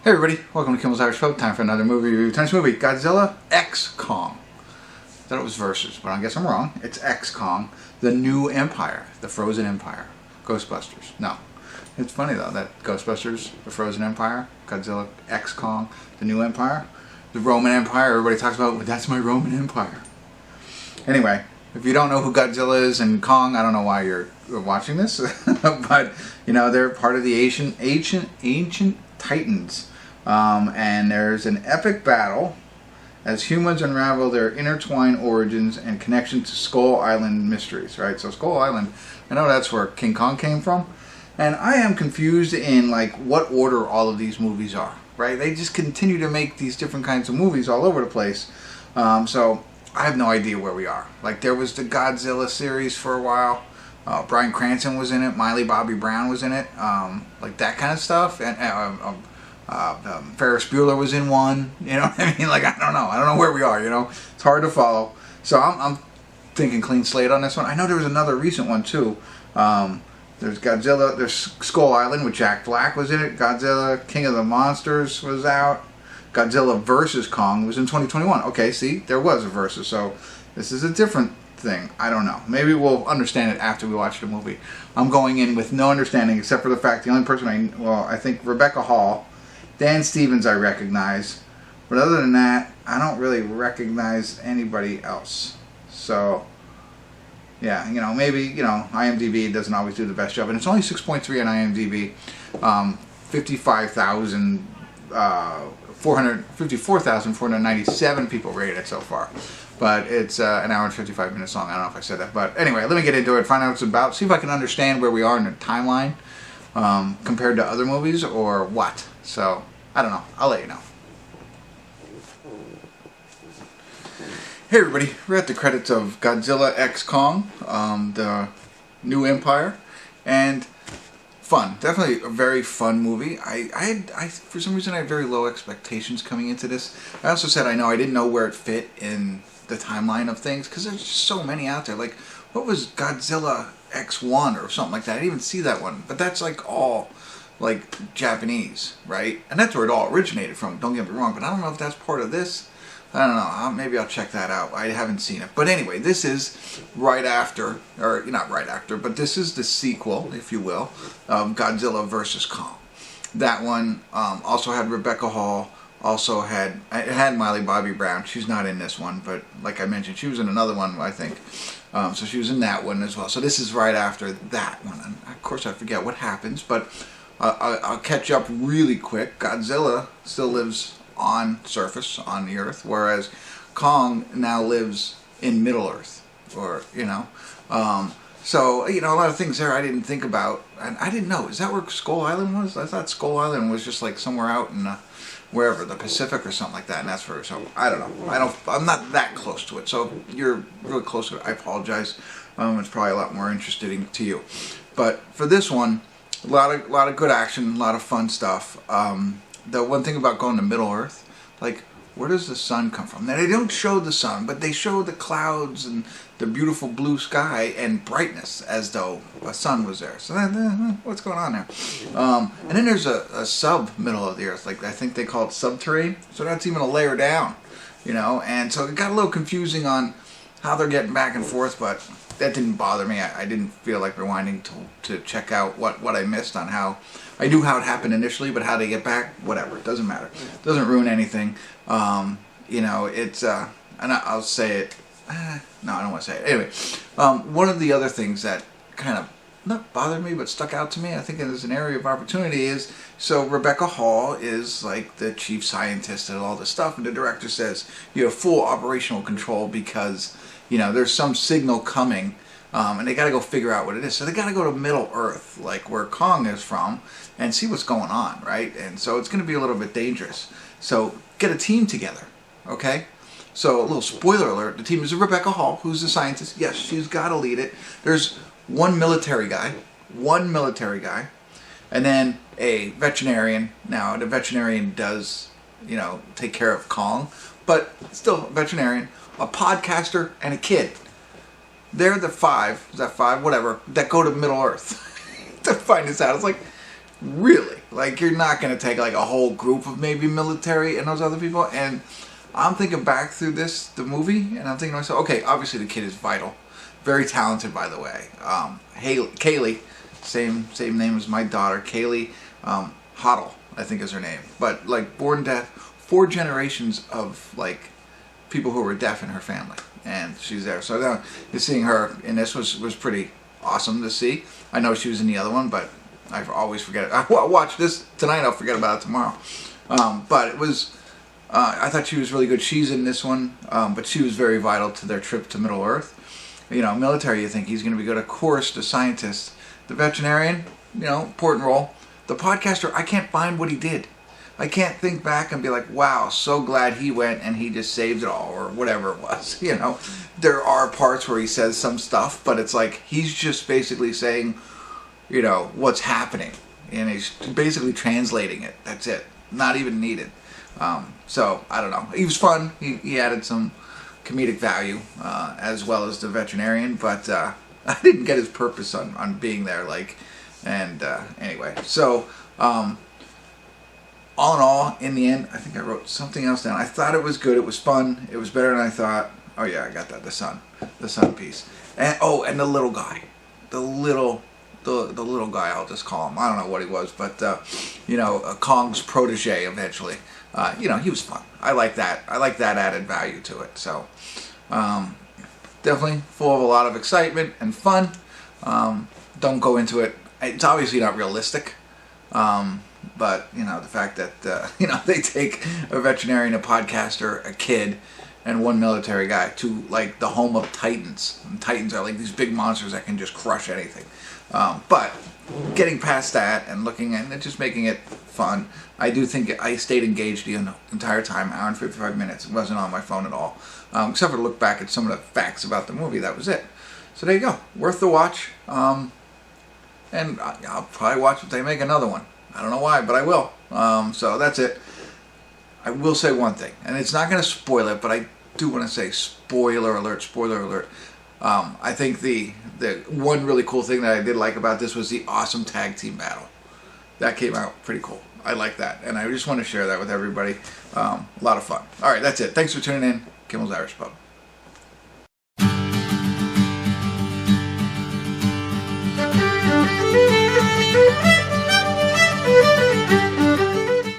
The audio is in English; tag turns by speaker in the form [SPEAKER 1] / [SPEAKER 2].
[SPEAKER 1] Hey everybody, welcome to Kimmel's Irish Pub. Time for another movie review. Tonight's movie, Godzilla X Kong. I thought it was Versus, but I guess I'm wrong. It's X Kong, the new empire, the Frozen Empire. Ghostbusters. No. It's funny though, that Ghostbusters, the Frozen Empire, Godzilla X Kong, the new empire, the Roman Empire, everybody talks about, well, that's my Roman Empire. Anyway, if you don't know who Godzilla is and Kong, I don't know why you're watching this, but, you know, they're part of the ancient Titans. And there's an epic battle as humans unravel their intertwined origins and connection to Skull Island mysteries, right? So Skull Island, I know that's where King Kong came from, and I am confused in like what order all of these movies are, right? They just continue to make these different kinds of movies all over the place, so I have no idea where we are. Like there was the Godzilla series for a while. Bryan Cranston was in it, Miley Bobby Brown was in it, like that kind of stuff, and Ferris Bueller was in one, you know what I mean? Like, I don't know where we are, you know? It's hard to follow. So I'm thinking clean slate on this one. I know there was another recent one too. There's Godzilla, there's Skull Island with Jack Black was in it. Godzilla, King of the Monsters was out. Godzilla vs. Kong was in 2021. Okay, see, there was a versus. So this is a different thing. I don't know. Maybe we'll understand it after we watch the movie. I'm going in with no understanding except for the fact the only person I think Rebecca Hall, Dan Stevens I recognize, but other than that, I don't really recognize anybody else. So, yeah, you know, maybe, you know, IMDb doesn't always do the best job, and it's only 6.3 on IMDb, 54,497 people rated it so far, but it's an hour and 55 minutes long. I don't know if I said that, but anyway, let me get into it, find out what it's about, see if I can understand where we are in the timeline compared to other movies or what. So, I don't know. I'll let you know. Hey everybody, we're at the credits of Godzilla X Kong, the new empire, and fun. Definitely a very fun movie. I for some reason I had very low expectations coming into this. I also said I didn't know where it fit in the timeline of things, because there's just so many out there. Like, what was Godzilla X1 or something like that? I didn't even see that one, but that's like all like Japanese, right? And that's where it all originated from, don't get me wrong, but I don't know if that's part of this. I don't know, maybe I'll check that out. I haven't seen it. But anyway, this is right after, or not right after, but this is the sequel, if you will, of Godzilla vs. Kong. That one also had Rebecca Hall, also had, it had Miley Bobby Brown. She's not in this one, but like I mentioned, she was in another one, I think. So she was in that one as well. So this is right after that one. And of course I forget what happens, but I'll catch up really quick. Godzilla still lives on surface, on the Earth, whereas Kong now lives in Middle Earth, or, you know. So, you know, a lot of things there I didn't think about, and I didn't know. Is that where Skull Island was? I thought Skull Island was just like somewhere out in wherever, the Pacific or something like that, and that's where, so, I don't know. I'm not that close to it, so if you're really close to it, I apologize. It's probably a lot more interesting to you. But for this one, a lot of good action, a lot of fun stuff. The one thing about going to Middle Earth, like, where does the sun come from? Now, they don't show the sun, but they show the clouds and the beautiful blue sky and brightness as though a sun was there. So what's going on there? And then there's a sub-middle of the Earth, like I think they call it subterranean. So that's even a layer down, you know. And so it got a little confusing on how they're getting back and forth, but that didn't bother me. I didn't feel like rewinding to check out what I missed on how. I knew how it happened initially, but how they get back, whatever, it doesn't matter. It doesn't ruin anything. You know, it's, and I'll say it, no, I don't want to say it. Anyway, one of the other things that kind of, not bothered me, but stuck out to me, I think it is an area of opportunity, is, so Rebecca Hall is like the chief scientist and all this stuff, and the director says, you have full operational control because, you know, there's some signal coming, and they got to go figure out what it is. So they got to go to Middle Earth, like where Kong is from, and see what's going on, right? And so it's going to be a little bit dangerous. So get a team together, okay? So a little spoiler alert, the team is Rebecca Hall, who's the scientist. Yes, she's got to lead it. There's one military guy, and then a veterinarian. Now, the veterinarian does, you know, take care of Kong, but still a veterinarian, a podcaster, and a kid. They're the five, is that five? Whatever, that go to Middle Earth to find this out. It's like, really. Like, you're not going to take like a whole group of maybe military and those other people. And I'm thinking back through the movie, and I'm thinking to myself, okay, obviously the kid is vital. Very talented, by the way. Kaylee, same name as my daughter, Kaylee. Hottle, I think is her name. But like, born deaf, 4 generations of like people who were deaf in her family, and she's there. So now seeing her in this was pretty awesome to see. I know she was in the other one, but I always forget it. I'll watch this tonight. I'll forget about it tomorrow. But it was. I thought she was really good. She's in this one, but she was very vital to their trip to Middle Earth. You know, military, you think he's going to be good. Of course, the scientist, the veterinarian, you know, important role. The podcaster, I can't find what he did. I can't think back and be like, wow, so glad he went and he just saved it all, or whatever it was. You know, there are parts where he says some stuff, but it's like he's just basically saying, you know, what's happening. And he's basically translating it. That's it. Not even needed. So, I don't know. He was fun. He added some comedic value, as well as the veterinarian, but I didn't get his purpose on being there. Like, and anyway, so all in all, in the end, I think I wrote something else down. I thought it was good. It was fun. It was better than I thought. Oh yeah, I got that. The sun piece, and and the little guy, the little guy. I'll just call him. I don't know what he was, but you know, Kong's protege eventually. You know, he was fun. I like that. I like that added value to it. So definitely full of a lot of excitement and fun. Don't go into it. It's obviously not realistic. But, you know, the fact that, you know, they take a veterinarian, a podcaster, a kid, and one military guy to, like, the home of Titans. And Titans are, like, these big monsters that can just crush anything. But getting past that and looking at it, just making it fun. I do think I stayed engaged the entire time, hour and 55 minutes. It wasn't on my phone at all. Except for to look back at some of the facts about the movie. That was it. So there you go. Worth the watch. And I'll probably watch if they make another one. I don't know why, but I will. So that's it. I will say one thing, and it's not going to spoil it, but I do want to say spoiler alert, spoiler alert. I think the one really cool thing that I did like about this was the awesome tag team battle. That came out pretty cool. I like that, and I just want to share that with everybody. A lot of fun. All right, that's it. Thanks for tuning in. Kimmel's Irish Pub.